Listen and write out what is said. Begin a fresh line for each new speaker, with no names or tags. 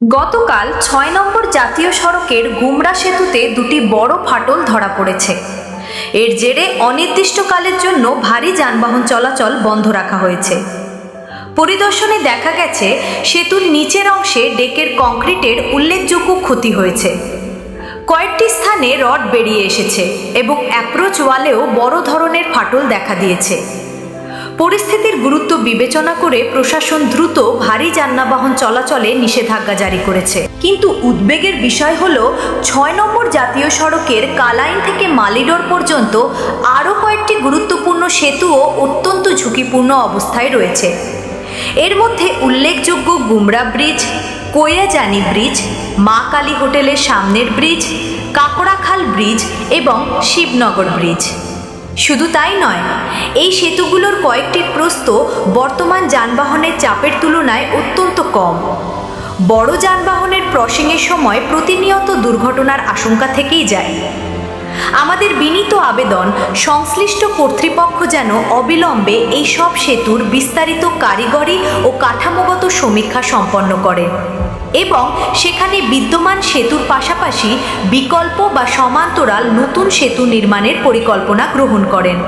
গতকাল ৬ নম্বর জাতীয় সড়কের গুমরা সেতুতে দুটি বড় ফাটল ধরা পড়েছে। এর জেরে অনির্দিষ্টকালের জন্য ভারী যানবাহন চলাচল বন্ধ রাখা হয়েছে। পরিদর্শনে দেখা গেছে সেতুর নিচের অংশে ডেকের কংক্রিটের উল্লেখযোগ্য ক্ষতি হয়েছে। কয়েকটি স্থানে রড বেরিয়ে এসেছে এবং অ্যাপ্রোচ ওয়ালেও বড় ধরনের ফাটল দেখা দিয়েছে। পরিস্থিতির গুরুত্ব বিবেচনা করে প্রশাসন দ্রুত ভারী যানবাহন চলাচলে নিষেধাজ্ঞা জারি করেছে। কিন্তু উদ্বেগের বিষয় হলো ৬ নম্বর জাতীয় সড়কের কালাইন থেকে মালিডোর পর্যন্ত আরও কয়েকটি গুরুত্বপূর্ণ সেতুও অত্যন্ত ঝুঁকিপূর্ণ অবস্থায় রয়েছে। এর মধ্যে উল্লেখযোগ্য গুমরা ব্রিজ, কৈয়াজানি ব্রিজ, মা কালী হোটেলের সামনের ব্রিজ, কাকড়াখাল ব্রিজ এবং শিবনগর ব্রিজ। শুধু তাই নয়, এই সেতুগুলোর কয়েকটির প্রস্থ বর্তমান যানবাহনের চাপের তুলনায় অত্যন্ত কম। বড় যানবাহনের ক্রসিংয়ের সময় প্রতিনিয়ত দুর্ঘটনার আশঙ্কা থেকেই যায়। আমাদের বিনীত আবেদন, সংশ্লিষ্ট কর্তৃপক্ষ যেন অবিলম্বে এই সব সেতুর বিস্তারিত কারিগরি ও কাঠামোগত সমীক্ষা সম্পন্ন করে এবং সেখানে বিদ্যমান সেতুর পাশাপাশি বিকল্প বা সমান্তরাল নতুন সেতু নির্মাণের পরিকল্পনা গ্রহণ করেন।